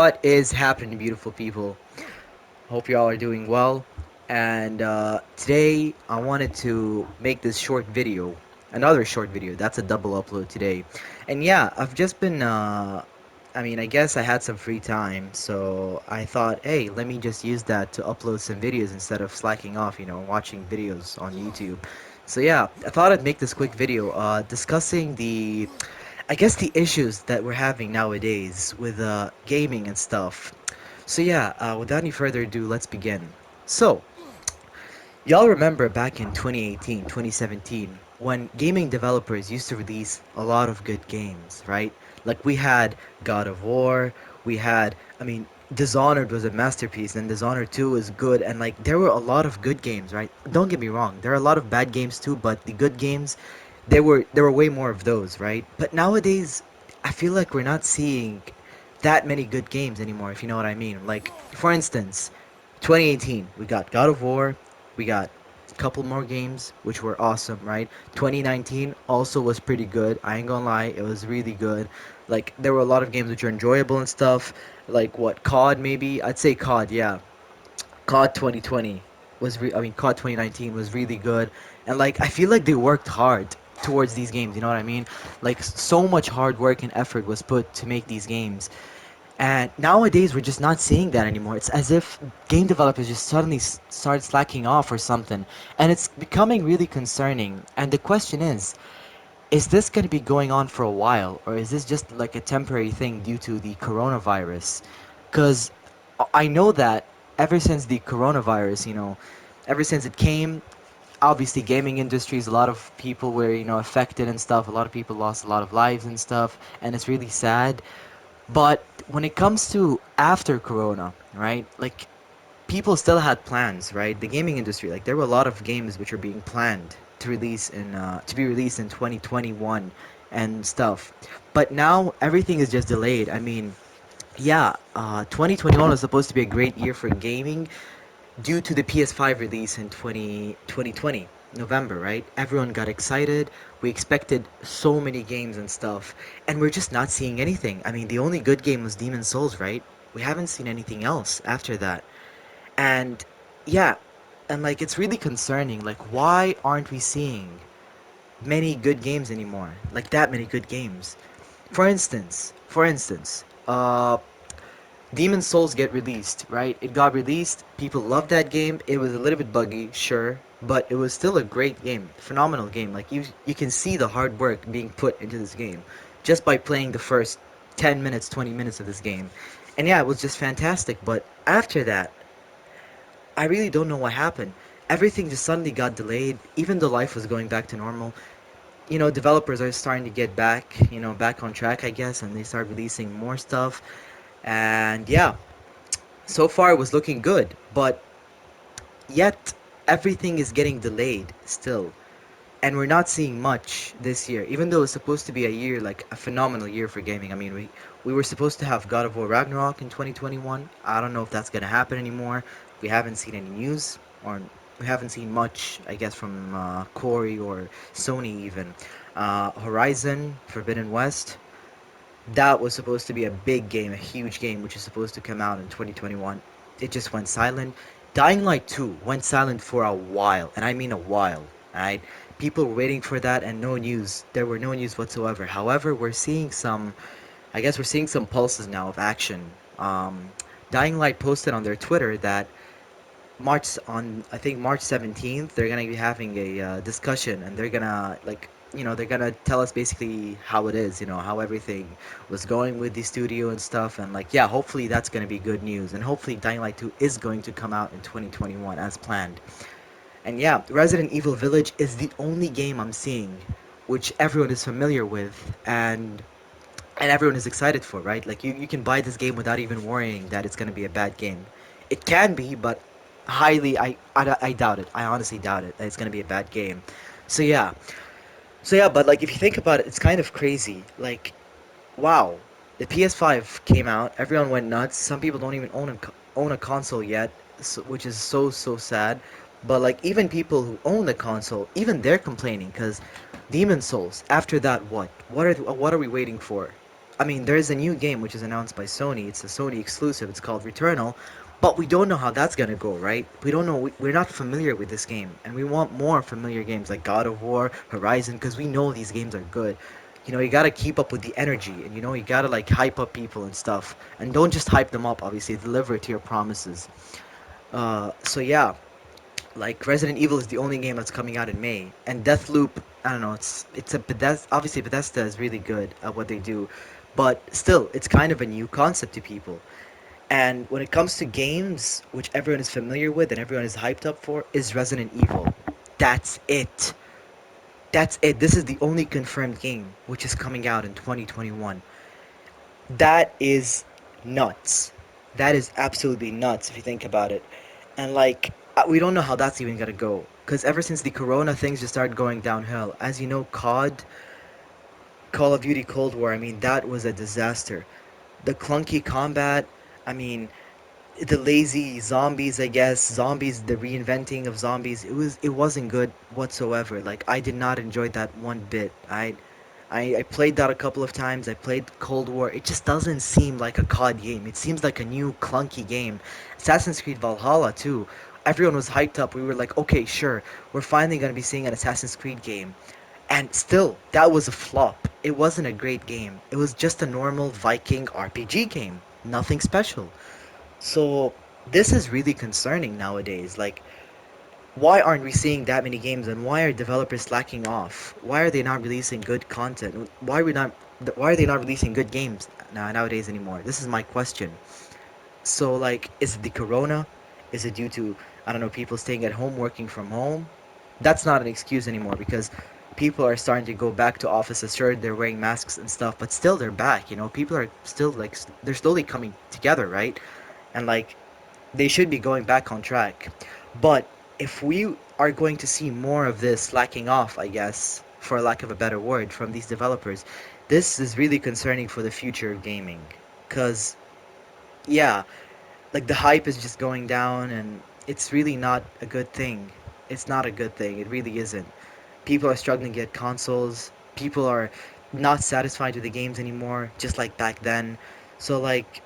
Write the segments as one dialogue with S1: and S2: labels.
S1: What is happening, beautiful people? Hope y'all are doing well. And today I wanted to make this short video, another short video. That's a double upload today. And yeah, I've just been, I guess I had some free time, so I thought, hey, let me just use that to upload some videos instead of slacking off, watching videos on YouTube. So yeah, I thought I'd make this quick video discussing I guess the issues that we're having nowadays with gaming and stuff. So yeah, without any further ado, let's begin. So, y'all remember back in 2018, 2017, when gaming developers used to release a lot of good games, right? Like we had God of War, we had, Dishonored was a masterpiece, and Dishonored 2 is good, and like there were a lot of good games, right? Don't get me wrong, there are a lot of bad games too, but the good games, there were way more of those, right? But nowadays, I feel like we're not seeing that many good games anymore, if you know what I mean. Like, for instance, 2018, we got God of War, we got a couple more games which were awesome, right? 2019 also was pretty good. I ain't gonna lie, it was really good. Like, there were a lot of games which are enjoyable and stuff. Like, what, COD maybe? I'd say COD, yeah. COD 2020 COD 2019 was really good, and like I feel like they worked hard towards these games. You know what I mean? Like so much hard work and effort was put to make these games, and nowadays we're just not seeing that anymore. It's as if game developers just suddenly start slacking off or something, and it's becoming really concerning. And the question is this going to be going on for a while, or is this just like a temporary thing due to the coronavirus? Because I know that ever since the coronavirus, ever since it came, obviously gaming industries, a lot of people were, affected and stuff. A lot of people lost a lot of lives and stuff, and it's really sad. But when it comes to after corona, right? Like people still had plans, right? The gaming industry, like there were a lot of games which were being planned to be released in 2021 and stuff. But now everything is just delayed. I mean, yeah, 2021 was supposed to be a great year for gaming due to the PS5 release in 2020 November, right? Everyone got excited. We expected so many games and stuff, and we're just not seeing anything. I mean, the only good game was Demon Souls, right? We haven't seen anything else after that. And yeah, and like it's really concerning. Like, why aren't we seeing many good games anymore? Like that many good games. For instance, Demon Souls get released, right? It got released. People loved that game. It was a little bit buggy, sure, but it was still a great game, phenomenal game. Like you can see the hard work being put into this game just by playing the first 10 minutes, 20 minutes of this game. And yeah, it was just fantastic, but after that, I really don't know what happened. Everything just suddenly got delayed, even though life was going back to normal. Developers are starting to get back, back on track, I guess, and they start releasing more stuff. And yeah, so far it was looking good, but yet everything is getting delayed still. And we're not seeing much this year, even though it's supposed to be a year, like a phenomenal year for gaming. I mean, we were supposed to have God of War Ragnarok in 2021. I don't know if that's gonna happen anymore. We haven't seen any news, or we haven't seen much, I guess, from Corey or Sony even. Horizon Forbidden West, that was supposed to be a big game, a huge game, which is supposed to come out in 2021. It just went silent. Dying Light 2 went silent for a while, and I mean a while, right? People were waiting for that and no news. There were no news whatsoever. However, I guess we're seeing some pulses now of action. Dying Light posted on their Twitter that I think March 17th, they're gonna be having a discussion, and they're gonna they're gonna tell us basically how it is, how everything was going with the studio and stuff, and like yeah, hopefully that's gonna be good news, and hopefully Dying Light 2 is going to come out in 2021 as planned. And yeah, Resident Evil Village is the only game I'm seeing which everyone is familiar with, and everyone is excited for, right? Like you can buy this game without even worrying that it's gonna be a bad game. It can be, but I doubt it. I honestly doubt it that it's gonna be a bad game. So yeah, but like if you think about it, it's kind of crazy. Like, wow, the PS5 came out, everyone went nuts. Some people don't even own a console yet, which is so sad. But like even people who own the console, even they're complaining because Demon Souls. After that, what? What are we waiting for? I mean, there is a new game which is announced by Sony. It's a Sony exclusive. It's called Returnal, but we don't know how that's gonna go, right? We don't know. We're not familiar with this game, and we want more familiar games like God of War, Horizon, because we know these games are good. You know, you gotta keep up with the energy, and you know, you gotta like hype up people and stuff, and don't just hype them up. Obviously, deliver to your promises. So yeah, like Resident Evil is the only game that's coming out in May, and Deathloop. I don't know. It's a Bethesda. Obviously, Bethesda is really good at what they do, but still, it's kind of a new concept to people. And when it comes to games, which everyone is familiar with and everyone is hyped up for, is Resident Evil. That's it. That's it. This is the only confirmed game which is coming out in 2021. That is nuts. That is absolutely nuts if you think about it. And like, we don't know how that's even gonna go. Because ever since the Corona things just started going downhill, as you know, Call of Duty Cold War, I mean, that was a disaster. The clunky combat, I mean, the lazy zombies, I guess, zombies, the reinventing of zombies, it wasn't good whatsoever. Like, I did not enjoy that one bit. I played that a couple of times. I played Cold War. It just doesn't seem like a COD game. It seems like a new clunky game. Assassin's Creed Valhalla too. Everyone was hyped up. We were like, okay, sure, we're finally gonna be seeing an Assassin's Creed game. And still, that was a flop. It wasn't a great game. It was just a normal Viking RPG game. Nothing special. So this is really concerning nowadays. Like, why aren't we seeing that many games, and why are developers slacking off? Why are they not releasing good content? Why are they not releasing good games nowadays anymore? This is my question. So like, is it the corona? Is it due to, I don't know, people staying at home working from home? That's not an excuse anymore because people are starting to go back to offices. Sure, they're wearing masks and stuff, but still they're back. You know, people are still like they're slowly coming together, right? And like, they should be going back on track. But if we are going to see more of this slacking off, I guess, for lack of a better word, from these developers, this is really concerning for the future of gaming. Because, yeah, like the hype is just going down and it's really not a good thing. It's not a good thing. It really isn't. People are struggling to get consoles. People are not satisfied with the games anymore, just like back then. So, like,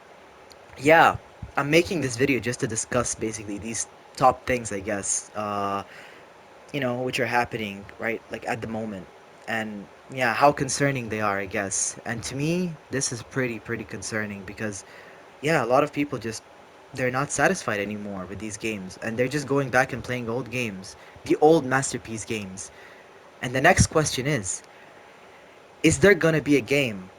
S1: yeah, I'm making this video just to discuss basically these top things, I guess, which are happening, right, like at the moment. And yeah, how concerning they are, I guess. And to me, this is pretty concerning because, yeah, a lot of people just, they're not satisfied anymore with these games. And they're just going back and playing old games, the old masterpiece games. And the next question is there gonna be a game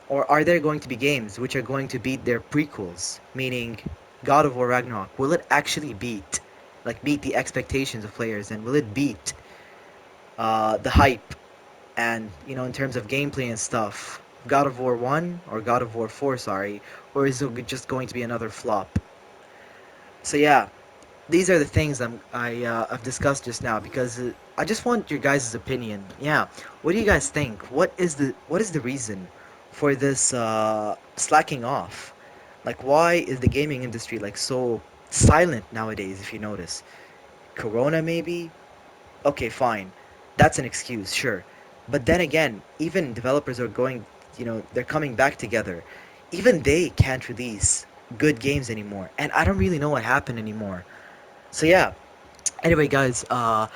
S1: or are there going to be games which are going to beat their prequels, meaning God of War Ragnarok? Will it actually beat the expectations of players, and will it beat the hype, and in terms of gameplay and stuff, God of War 1 or God of War 4, sorry, or is it just going to be another flop? So yeah, these are the things I've discussed just now because I just want your guys' opinion. Yeah, what do you guys think? What is the reason for this slacking off? Like, why is the gaming industry like so silent nowadays? If you notice, Corona maybe. Okay, fine, that's an excuse, sure. But then again, even developers are going, they're coming back together. Even they can't release good games anymore, and I don't really know what happened anymore. So yeah, anyway, guys, I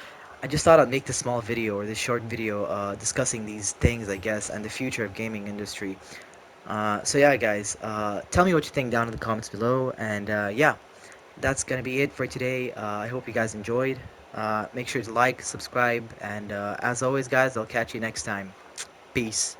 S1: just thought I'd make this small video or this short video discussing these things, I guess, and the future of gaming industry. So yeah, guys, tell me what you think down in the comments below, and yeah, that's gonna be it for today. I hope you guys enjoyed. Make sure to like, subscribe, and as always, guys, I'll catch you next time. Peace.